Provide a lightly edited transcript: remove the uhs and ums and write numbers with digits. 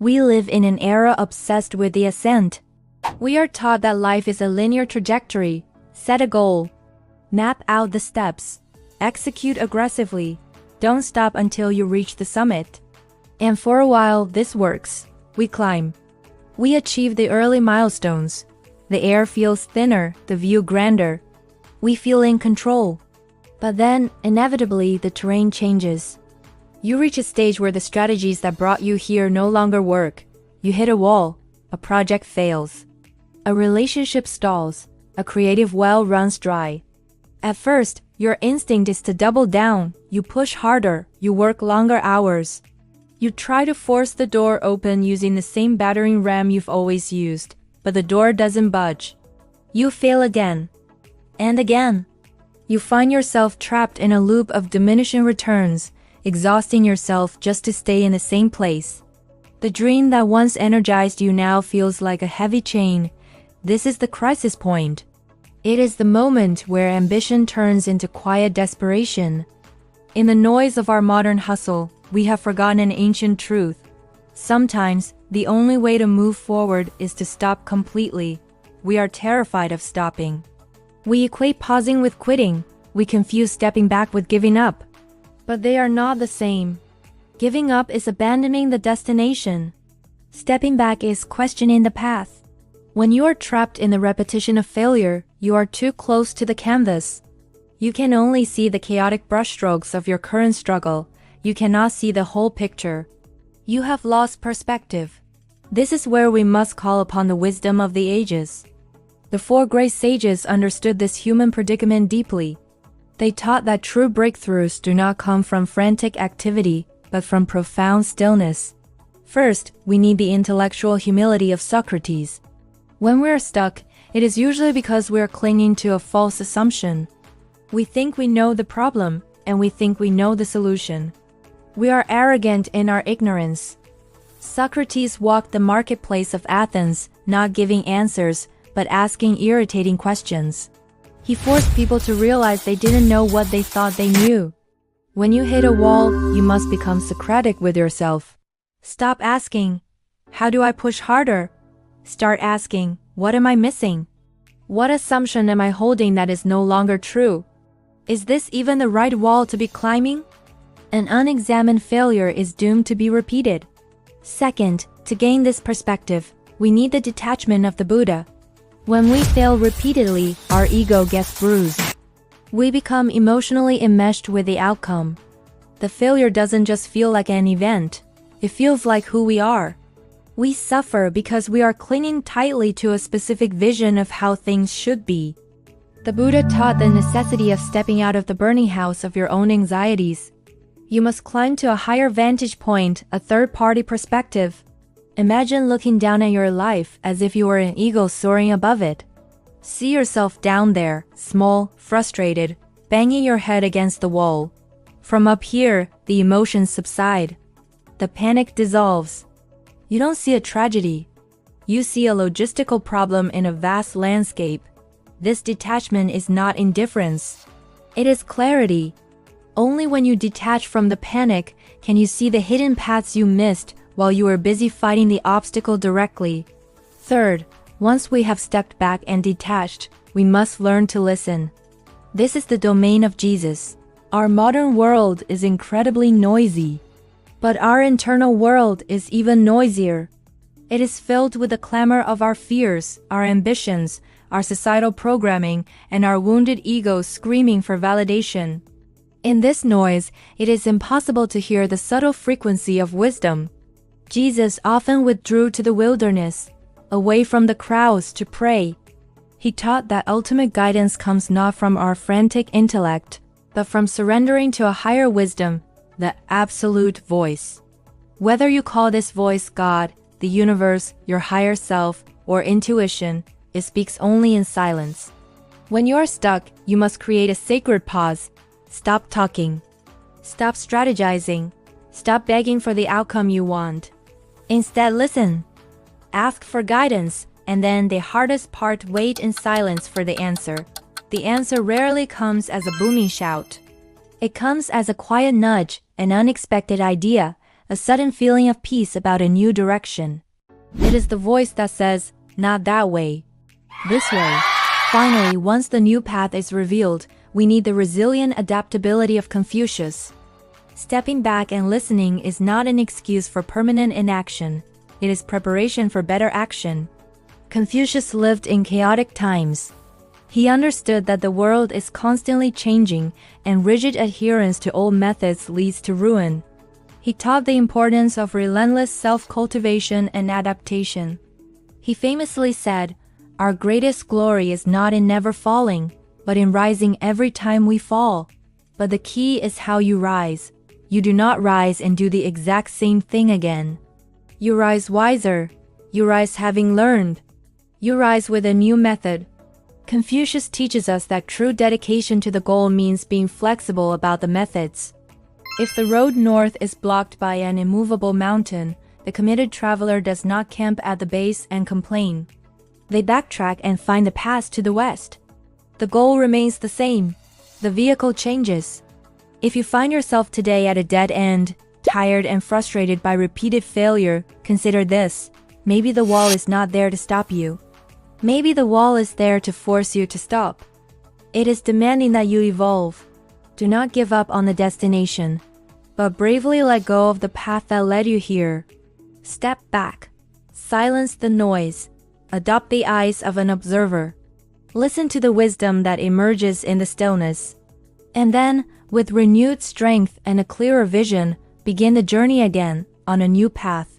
We live in an era obsessed with the ascent. We are taught that life is a linear trajectory. Set a goal. Map out the steps. Execute aggressively. Don't stop until you reach the summit. And for a while, this works. We climb. We achieve the early milestones. The air feels thinner, the view grander. We feel in control. But then, inevitably, the terrain changes. You reach a stage where the strategies that brought you here no longer work. You hit a wall. A project fails. A relationship stalls. A creative well runs dry. At first, your instinct is to double down. You push harder. You work longer hours. You try to force the door open using the same battering ram you've always used, but the door doesn't budge. You fail again. And again. You find yourself trapped in a loop of diminishing returns, exhausting yourself just to stay in the same place. The dream that once energized you now feels like a heavy chain. This is the crisis point. It is the moment where ambition turns into quiet desperation. In the noise of our modern hustle, we have forgotten an ancient truth. Sometimes, the only way to move forward is to stop completely. We are terrified of stopping. We equate pausing with quitting. We confuse stepping back with giving up. But they are not the same. Giving up is abandoning the destination. Stepping back is questioning the path. When you are trapped in the repetition of failure, you are too close to the canvas. You can only see the chaotic brushstrokes of your current struggle. You cannot see the whole picture. You have lost perspective. This is where we must call upon the wisdom of the ages. The four great sages understood this human predicament deeply. They taught that true breakthroughs do not come from frantic activity, but from profound stillness. First, we need the intellectual humility of Socrates. When we are stuck, it is usually because we are clinging to a false assumption. We think we know the problem, and we think we know the solution. We are arrogant in our ignorance. Socrates walked the marketplace of Athens, not giving answers, but asking irritating questions. He forced people to realize they didn't know what they thought they knew. When you hit a wall, you must become Socratic with yourself. Stop asking, "How do I push harder?" Start asking, "What am I missing? What assumption am I holding that is no longer true? Is this even the right wall to be climbing?" An unexamined failure is doomed to be repeated. Second, to gain this perspective, we need the detachment of the Buddha. When we fail repeatedly, our ego gets bruised. We become emotionally enmeshed with the outcome. The failure doesn't just feel like an event. It feels like who we are. We suffer because we are clinging tightly to a specific vision of how things should be. The Buddha taught the necessity of stepping out of the burning house of your own anxieties. You must climb to a higher vantage point, a third-party perspective. Imagine looking down at your life as if you were an eagle soaring above it. See yourself down there, small, frustrated, banging your head against the wall. From up here, the emotions subside. The panic dissolves. You don't see a tragedy. You see a logistical problem in a vast landscape. This detachment is not indifference. It is clarity. Only when you detach from the panic can you see the hidden paths you missed while you were busy fighting the obstacle directly. Third, once we have stepped back and detached, we must learn to listen. This is the domain of Jesus. Our modern world is incredibly noisy, but our internal world is even noisier. It is filled with the clamor of our fears, our ambitions, our societal programming, and our wounded egos screaming for validation. In this noise, it is impossible to hear the subtle frequency of wisdom. Jesus often withdrew to the wilderness, away from the crowds to pray. He taught that ultimate guidance comes not from our frantic intellect, but from surrendering to a higher wisdom, the absolute voice. Whether you call this voice God, the universe, your higher self, or intuition, it speaks only in silence. When you are stuck, you must create a sacred pause. Stop talking. Stop strategizing. Stop begging for the outcome you want. Instead, listen. Ask for guidance, and then the hardest part, wait in silence for the answer. The answer rarely comes as a booming shout. It comes as a quiet nudge, an unexpected idea, a sudden feeling of peace about a new direction. It is the voice that says, "Not that way. This way." Finally, once the new path is revealed, we need the resilient adaptability of Confucius. Stepping back and listening is not an excuse for permanent inaction. It is preparation for better action. Confucius lived in chaotic times. He understood that the world is constantly changing, and rigid adherence to old methods leads to ruin. He taught the importance of relentless self-cultivation and adaptation. He famously said, "Our greatest glory is not in never falling, but in rising every time we fall. But the key is how you rise. You do not rise and do the exact same thing again. You rise wiser. You rise having learned. You rise with a new method." Confucius teaches us that true dedication to the goal means being flexible about the methods. If the road north is blocked by an immovable mountain, the committed traveler does not camp at the base and complain. They backtrack and find the path to the west. The goal remains the same. The vehicle changes. If you find yourself today at a dead end, tired and frustrated by repeated failure, consider this. Maybe the wall is not there to stop you. Maybe the wall is there to force you to stop. It is demanding that you evolve. Do not give up on the destination, but bravely let go of the path that led you here. Step back. Silence the noise. Adopt the eyes of an observer. Listen to the wisdom that emerges in the stillness. And then, with renewed strength and a clearer vision, begin the journey again on a new path.